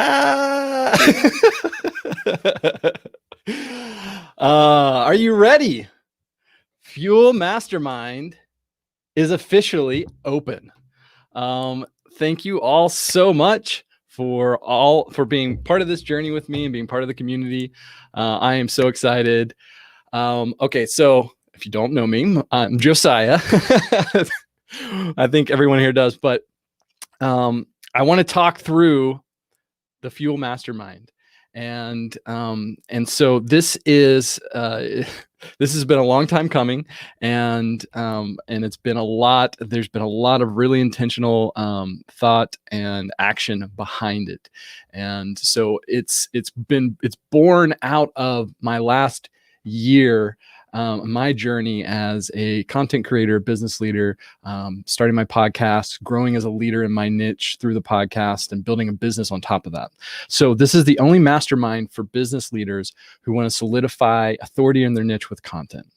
Ah! Are you ready? Fuel Mastermind is officially open. Thank you all so much for being part of this journey with me and being part of the community. I am so excited. Okay, so if you don't know me, I'm Josiah. I think everyone here does, but I want to talk through the Fuel Mastermind, and so this is this has been a long time coming, and it's been a lot. There's been a lot of really intentional thought and action behind it, and so it's born out of my last year. My journey as a content creator, business leader, starting my podcast, growing as a leader in my niche through the podcast, and building a business on top of that. So this is the only mastermind for business leaders who want to solidify authority in their niche with content.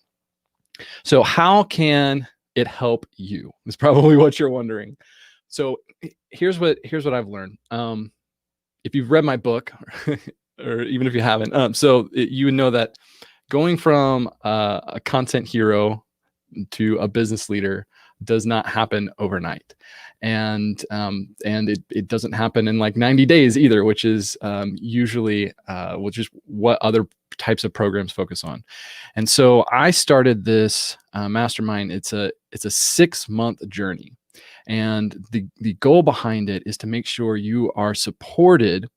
So how can it help you? Is probably what you're wondering. So here's what I've learned. If you've read my book, or even if you haven't, you would know that going from a content hero to a business leader does not happen overnight, and it doesn't happen in like 90 days either, which is usually what other types of programs focus on. And so I started this mastermind. It's a 6-month journey, and the goal behind it is to make sure you are supported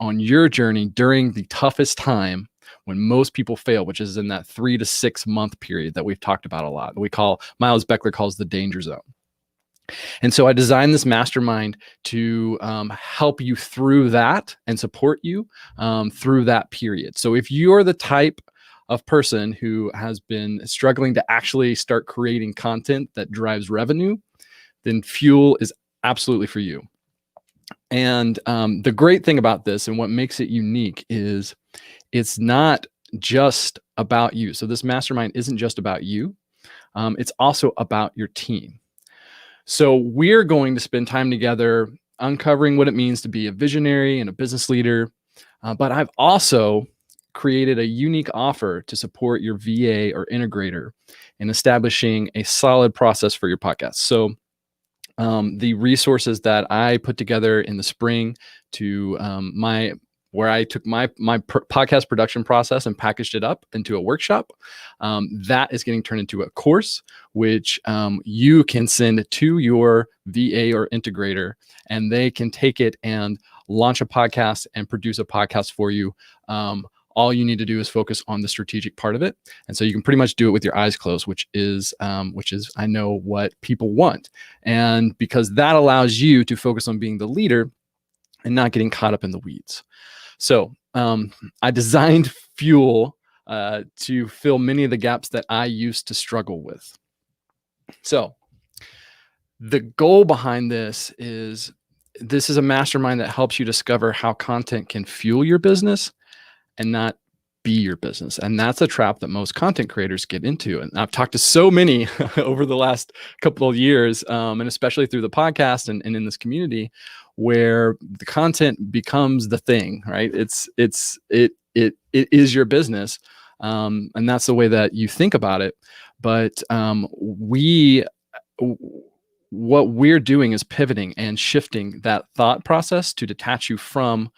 on your journey during the toughest time, when most people fail, which is in that 3 to 6 month period that we've talked about a lot. Miles Beckler calls the danger zone. And so I designed this mastermind to help you through that and support you through that period. So if you're the type of person who has been struggling to actually start creating content that drives revenue, then Fuel is absolutely for you. And the great thing about this, and what makes it unique, is it's not just about you. So this mastermind isn't just about you. It's also about your team. So we're going to spend time together uncovering what it means to be a visionary and a business leader. But I've also created a unique offer to support your VA or integrator in establishing a solid process for your podcast. So the resources that I put together in the spring to where I took my podcast production process and packaged it up into a workshop, that is getting turned into a course, which you can send to your VA or integrator, and they can take it and launch a podcast and produce a podcast for you. All you need to do is focus on the strategic part of it. And so you can pretty much do it with your eyes closed, which is I know what people want. And because that allows you to focus on being the leader and not getting caught up in the weeds. So I designed Fuel to fill many of the gaps that I used to struggle with. So the goal behind this is a mastermind that helps you discover how content can fuel your business and not be your business. And that's a trap that most content creators get into. And I've talked to so many over the last couple of years, and especially through the podcast and in this community, where the content becomes the thing, right? It is your business. And that's the way that you think about it. But what we're doing is pivoting and shifting that thought process to detach you from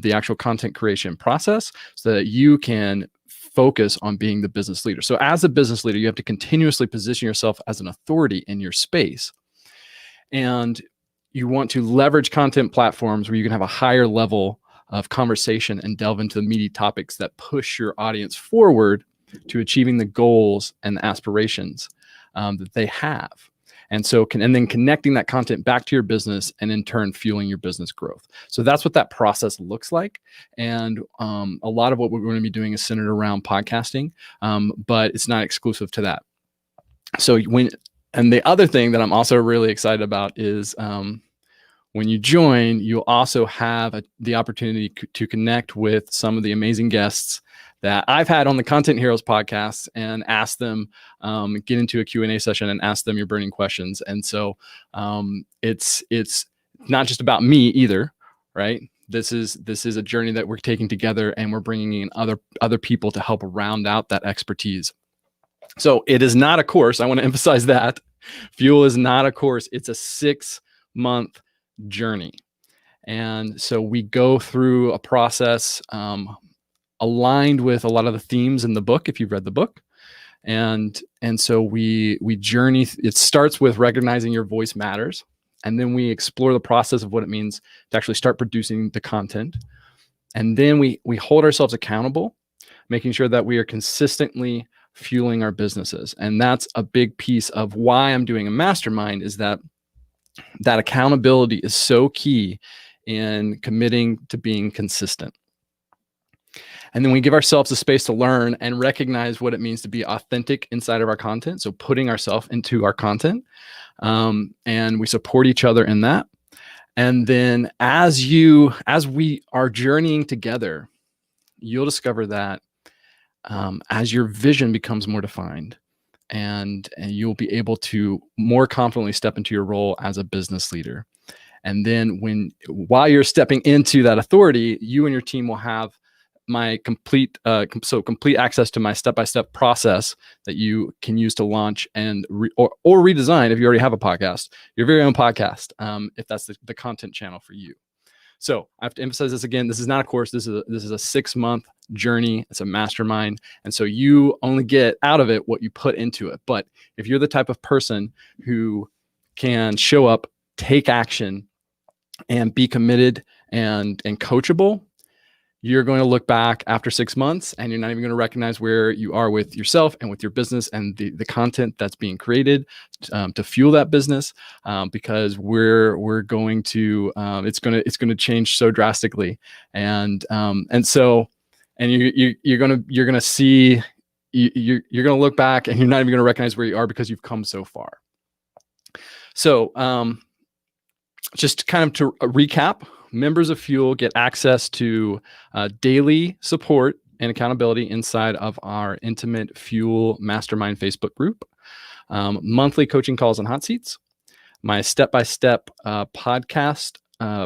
the actual content creation process, so that you can focus on being the business leader. So as a business leader, you have to continuously position yourself as an authority in your space. And you want to leverage content platforms where you can have a higher level of conversation and delve into the meaty topics that push your audience forward to achieving the goals and the aspirations that they have. And so and then connecting that content back to your business, and in turn fueling your business growth. So that's what that process looks like. And a lot of what we're going to be doing is centered around podcasting, but it's not exclusive to that. So and the other thing that I'm also really excited about is when you join, you'll also have the opportunity to connect with some of the amazing guests that I've had on the Content Heroes podcast, and ask them, get into a Q&A session and ask them your burning questions. And so it's not just about me either, right? This is a journey that we're taking together, and we're bringing in other people to help round out that expertise. So it is not a course. I want to emphasize that. Fuel is not a course. It's a 6-month journey. And so we go through a process aligned with a lot of the themes in the book, if you've read the book. And so we journey. It starts with recognizing your voice matters. And then we explore the process of what it means to actually start producing the content. And then we hold ourselves accountable, making sure that we are consistently fueling our businesses. And that's a big piece of why I'm doing a mastermind, is that accountability is so key in committing to being consistent. And then we give ourselves a space to learn and recognize what it means to be authentic inside of our content. So putting ourselves into our content, and we support each other in that. And then as we are journeying together, you'll discover that as your vision becomes more defined, and you'll be able to more confidently step into your role as a business leader. And then while you're stepping into that authority, you and your team will have my complete access to my step-by-step process that you can use to launch and or redesign, if you already have a podcast, your very own podcast, if that's the content channel for you. So I have to emphasize this again. This is not a course. This is a 6-month journey. It's a mastermind. And so you only get out of it what you put into it. But if you're the type of person who can show up, take action, and be committed and coachable, you're going to look back after 6 months and you're not even going to recognize where you are with yourself and with your business and the content that's being created to fuel that business, because we're going to it's going to change so drastically. And you're going to see, you're going to look back and you're not even going to recognize where you are because you've come so far. So just kind of to recap, members of Fuel get access to daily support and accountability inside of our intimate Fuel Mastermind Facebook group, monthly coaching calls and hot seats, my step-by-step podcast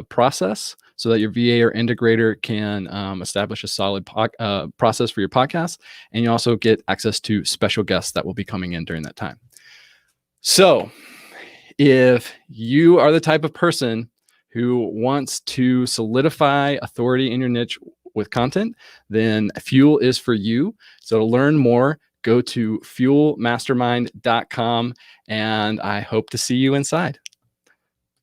process so that your VA or integrator can establish a solid process for your podcast. And you also get access to special guests that will be coming in during that time. So if you are the type of person who wants to solidify authority in your niche with content, then Fuel is for you. So to learn more, go to fuelmastermind.com, and I hope to see you inside.